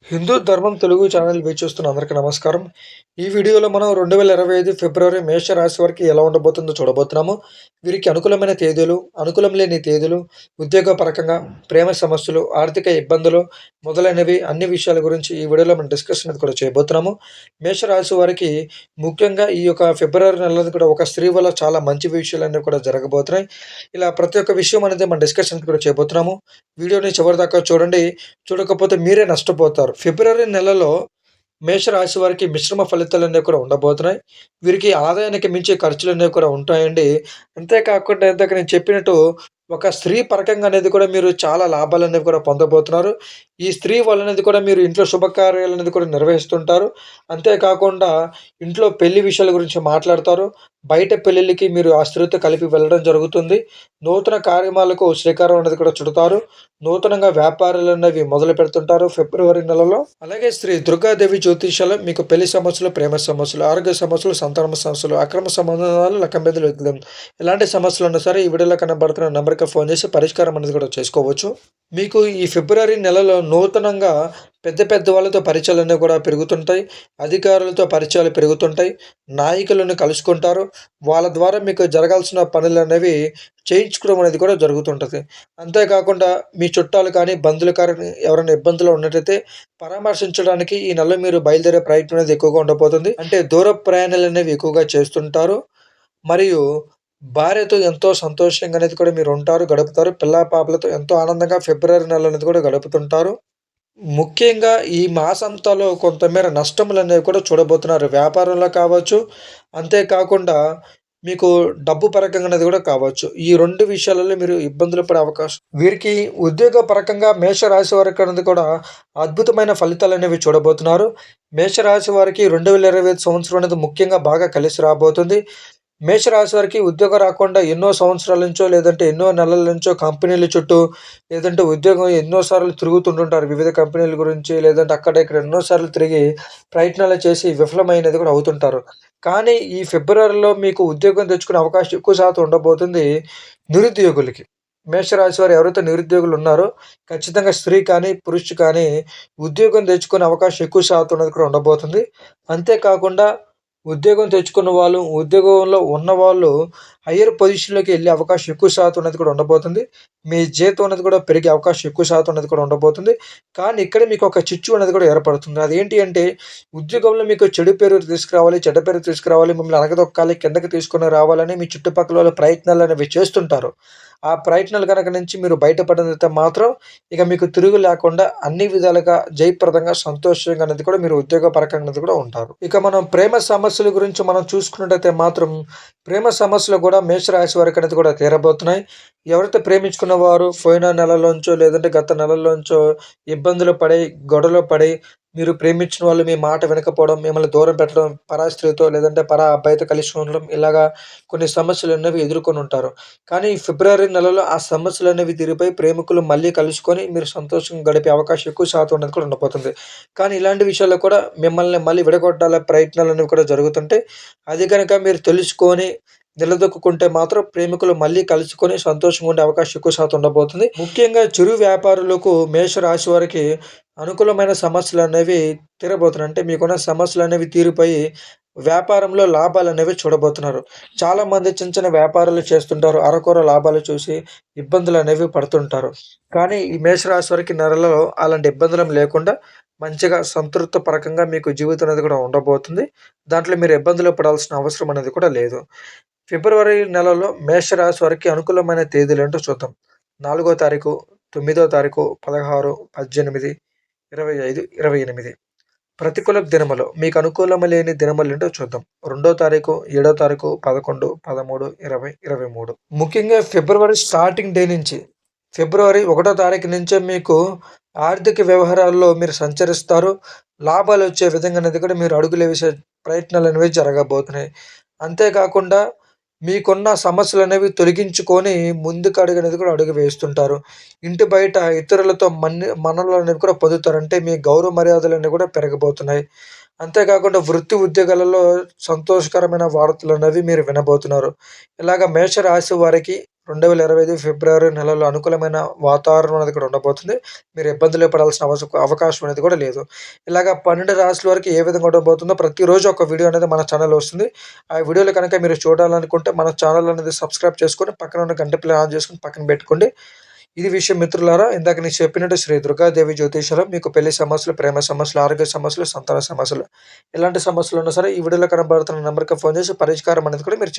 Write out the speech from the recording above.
హిందూ ధర్మం తెలుగు ఛానల్ వీక్షిస్తున్న అందరికీ నమస్కారం. ఈ వీడియోలో మనం 2025 ఫిబ్రవరి మేష రాశి వారికి ఎలా ఉండబోతుందో చూడబోతున్నాము. వీరికి అనుకూలమైన తేదీలు, అనుకూలం లేని తేదీలు, ఉద్యోగపరకంగా, ప్రేమ సమస్యలు, ఆర్థిక ఇబ్బందులు మొదలైనవి అన్ని విషయాల గురించి ఈ వీడియోలో మనం డిస్కషన్ అనేది కూడా చేయబోతున్నాము. మేషరాశి వారికి ముఖ్యంగా ఈ యొక్క ఫిబ్రవరి నెలలో కూడా ఒక స్త్రీ వల్ల చాలా మంచి విషయాలన్నీ కూడా జరగబోతున్నాయి. ఇలా ప్రతి ఒక్క విషయం అనేది మనం డిస్కషన్ కూడా చేయబోతున్నాము. వీడియోని చివరిదాకా చూడండి. చూడకపోతే మీరే నష్టపోతారు. ఫిబ్రవరి నెలలో మేషరాశి వారికి మిశ్రమ ఫలితాలనేవి కూడా ఉండబోతున్నాయి. వీరికి ఆదాయానికి మించి ఖర్చులనేవి కూడా ఉంటాయండి. అంతేకాకుండా ఇందాక నేను చెప్పినట్టు ఒక స్త్రీ పరకంగా అనేది కూడా మీరు చాలా లాభాలనేవి కూడా పొందబోతున్నారు. ఈ స్త్రీ వల్లనేది కూడా మీరు ఇంట్లో శుభకార్యాలనేది కూడా నిర్వహిస్తుంటారు. అంతేకాకుండా ఇంట్లో పెళ్లి విషయాల గురించి మాట్లాడతారు. బయట పెళ్ళిళ్ళకి మీరు ఆ స్త్రీతో కలిపి వెళ్ళడం జరుగుతుంది. నూతన కార్యమాలకు శ్రీకారం అనేది కూడా చుడతారు. నూతనంగా వ్యాపారాలనేవి మొదలు పెడుతుంటారు ఫిబ్రవరి నెలలో. అలాగే శ్రీ దుర్గాదేవి జ్యోతిష్యాలు మీకు పెళ్లి సమస్యలు, ప్రేమ సమస్యలు, ఆరోగ్య సమస్యలు, సంతాన సమస్యలు, అక్రమ సంబంధాలు, లక్కబెద్దలు ఎలాంటి సమస్యలున్నా సరే ఈ వీడియోలో కనబడుతున్న నంబర్‌కి ఫోన్ చేసి పరిష్కారం అనేది కూడా చేసుకోవచ్చు. మీకు ఈ ఫిబ్రవరి నెలలో నూతనంగా పెద్ద పెద్ద వాళ్ళతో పరిచయాలన్నీ కూడా పెరుగుతుంటాయి. అధికారులతో పరిచయాలు పెరుగుతుంటాయి. నాయకులను కలుసుకుంటారు. వాళ్ళ ద్వారా మీకు జరగాల్సిన పనులనేవి చేయించుకోవడం అనేది కూడా జరుగుతుంటది. అంతేకాకుండా మీ చుట్టాలు కానీ, బంధువులు కానీ ఎవరైనా ఇబ్బందులో ఉన్నట్టయితే పరామర్శించడానికి ఈ నెలలో మీరు బయలుదేరే ప్రయత్నం అనేది ఎక్కువగా ఉండబోతుంది. అంటే దూర ప్రయాణాలనేవి ఎక్కువగా చేస్తుంటారు. మరియు భార్యతో ఎంతో సంతోషంగా అనేది కూడా మీరుంటారు, గడుపుతారు. పిల్లా పాపలతో ఎంతో ఆనందంగా ఫిబ్రవరి నెల అనేది కూడా గడుపుతుంటారు. ముఖ్యంగా ఈ మాసంతాలో కొంతమేర నష్టములనేవి కూడా చూడబోతున్నారు. వ్యాపారంలో కావచ్చు, అంతేకాకుండా మీకు డబ్బు పరకంగా అనేది కూడా కావచ్చు. ఈ 2 విషయాలలో మీరు ఇబ్బందులు పడే అవకాశం వీరికి ఉద్యోగ పరకంగా మేషరాశి వారికి అనేది కూడా అద్భుతమైన ఫలితాలనేవి చూడబోతున్నారు. మేషరాశి వారికి 2025 సంవత్సరం అనేది ముఖ్యంగా బాగా కలిసి రాబోతుంది. మేషరాశి వారికి ఉద్యోగం రాకుండా ఎన్నో సంవత్సరాల నుంచో, లేదంటే ఎన్నో నెలల నుంచో కంపెనీల చుట్టూ, లేదంటే ఉద్యోగం ఎన్నో సార్లు తిరుగుతుంటుంటారు. వివిధ కంపెనీల గురించి, లేదంటే అక్కడ ఇక్కడ ఎన్నో సార్లు తిరిగి ప్రయత్నాలు చేసి విఫలమైనది కూడా అవుతుంటారు. కానీ ఈ ఫిబ్రవరిలో మీకు ఉద్యోగం తెచ్చుకునే అవకాశం ఎక్కువ శాతం ఉండబోతుంది నిరుద్యోగులకి. మేషరాశి వారు ఎవరైతే నిరుద్యోగులు ఉన్నారో ఖచ్చితంగా స్త్రీ కానీ, పురుషుడు కానీ ఉద్యోగం తెచ్చుకునే అవకాశం ఎక్కువ శాతం అనేది కూడా ఉండబోతుంది. అంతేకాకుండా ఉద్యోగం తెచ్చుకున్న వాళ్ళు, ఉద్యోగంలో ఉన్నవాళ్ళు హైయర్ పొజిషన్‌లోకి ఎళ్ళే అవకాశం ఎక్కువ శాతం అనేది కూడా ఉండబోతుంది. మీ జీతం అనేది కూడా పెరిగే అవకాశం ఎక్కువ శాతం అనేది కూడా ఉండబోతుంది. కానీ ఇక్కడ మీకు ఒక చిచ్చు అనేది కూడా ఏర్పడుతుంది. అదేంటి అంటే ఉద్యోగంలో మీకు చెడు పేరు తీసుకురావాలి, చెడ్డ పేరు తీసుకురావాలి, మిమ్మల్ని అణగదొక్కాలి, కిందకి తీసుకొని రావాలని మీ చుట్టుపక్కల వాళ్ళు ప్రయత్నాలనేవి చేస్తుంటారు. ఆ ప్రయత్నాలు గనక నుంచి మీరు బయటపడినైతే మాత్రం ఇక మీకు తిరుగు లేకుండా అన్ని విధాలుగా జయప్రదంగా, సంతోషంగా అనేది కూడా మీరు ఉద్యోగపరకంగా అనేది కూడా ఉంటారు. ఇక మనం ప్రేమ సమస్యల గురించి మనం చూసుకున్నట్టయితే మాత్రం ప్రేమ సమస్యలు కూడా మేషరాశి వారికి అనేది కూడా తీరబోతున్నాయి. ఎవరైతే ప్రేమించుకున్న వారు పోయిన నెలలోంచో, లేదంటే గత నెలల్లోంచో ఇబ్బందులు పడి, గొడవలు పడి, మీరు ప్రేమించిన వాళ్ళు మీ మాట వినకపోవడం, మిమ్మల్ని దూరం పెట్టడం, పరా స్త్రీతో లేదంటే పరా అబ్బాయితో కలిసి ఉండడం, ఇలాగా కొన్ని సమస్యలనేవి ఎదుర్కొని ఉంటారు. కానీ ఈ ఫిబ్రవరి నెలలో ఆ సమస్యలనేవి తీరిపోయి ప్రేమికులు మళ్ళీ కలుసుకొని మీరు సంతోషంగా గడిపే అవకాశం ఎక్కువ శాతం అనేది కూడా ఉండబోతుంది. కానీ ఇలాంటి విషయాల్లో కూడా మిమ్మల్ని మళ్ళీ విడగొట్టాలే ప్రయత్నాలనేవి కూడా జరుగుతుంటాయి. అది గనక మీరు తెలుసుకొని నిలదొక్కుకుంటే మాత్రం ప్రేమికులు మళ్ళీ కలుసుకొని సంతోషంగా ఉండే అవకాశం ఎక్కువ శాతం ఉండబోతుంది. ముఖ్యంగా చిరు వ్యాపారులకు మేషరాశి వారికి అనుకూలమైన సమస్యలనేవి తీరబోతున్నాయి. అంటే మీకున్న సమస్యలనేవి తీరిపోయి వ్యాపారంలో లాభాలనేవి చూడబోతున్నారు. చాలామంది చిన్న చిన్న వ్యాపారాలు చేస్తుంటారు. అరకొర లాభాలు చూసి ఇబ్బందులనేవి పడుతుంటారు. కానీ ఈ మేషరాశి వారికి నెలలో అలాంటి ఇబ్బందులేం లేకుండా మంచిగా సంతృప్త పరకంగా మీకు జీవితం అనేది కూడా ఉండబోతుంది. దాంట్లో మీరు ఇబ్బందులు పడాల్సిన అవసరం అనేది కూడా లేదు. ఫిబ్రవరి నెలలో మేషరాశి వారికి అనుకూలమైన తేదీలేంటో చూద్దాం. 4 తారీఖు, 9 తారీఖు, 16, 18, 25, 28. ప్రతికూల దినములు మీకు అనుకూలము లేని దినములేంటో చూద్దాం. 2 తారీఖు, 7 తారీఖు, 11, 13, 20, 23. ముఖ్యంగా ఫిబ్రవరి స్టార్టింగ్ డే నుంచి ఫిబ్రవరి 1 తారీఖు నుంచే మీకు ఆర్థిక వ్యవహారాల్లో మీరు సంచరిస్తారు. లాభాలొచ్చే విధంగా అనేది కూడా మీరు అడుగులు వేసే ప్రయత్నాలనేవి జరగబోతున్నాయి. అంతేకాకుండా మీకున్న సమస్యలనేవి తొలగించుకొని ముందుకు అడుగనేది కూడా అడుగు వేస్తుంటారు. ఇంటి బయట ఇతరులతో మన్ననలనేవి కూడా పొందుతారు. అంటే మీ గౌరవ మర్యాదలన్నీ కూడా పెరగబోతున్నాయి. అంతేకాకుండా వృత్తి ఉద్యోగాలలో సంతోషకరమైన వార్తలనేవి మీరు వినబోతున్నారు. ఇలాగ మేషరాశి వారికి 2025 ఫిబ్రవరి నెలలో అనుకూలమైన వాతావరణం అనేది కూడా ఉండబోతుంది. మీరు ఇబ్బందులు పడాల్సిన అవకాశం అనేది కూడా లేదు. ఇలాగ 12 రాశుల వరకు ఏ విధంగా ఉండబోతుందో ప్రతిరోజు ఒక వీడియో అనేది మన ఛానల్‌లో వస్తుంది. ఆ వీడియోలు కనుక మీరు చూడాలనుకుంటే మన ఛానల్ అనేది సబ్స్క్రైబ్ చేసుకొని పక్కన ఉన్న గంట బిల్ ఆన్ చేసుకొని పక్కన పెట్టుకోండి. ఇది విషయం మిత్రులారా. ఇందాక నేను చెప్పినట్టు శ్రీ దుర్గాదేవి జ్యోతిష్యాలయం మీకు పెళ్లి సమస్యలు, ప్రేమ సమస్యలు, ఆరోగ్య సమస్యలు, సంతాన సమస్యలు ఎలాంటి సమస్యలున్నా సరే ఈ వీడియోలో కనబడుతున్న నంబర్‌కి ఫోన్ చేసి పరిష్కారం అనేది కూడా మీరు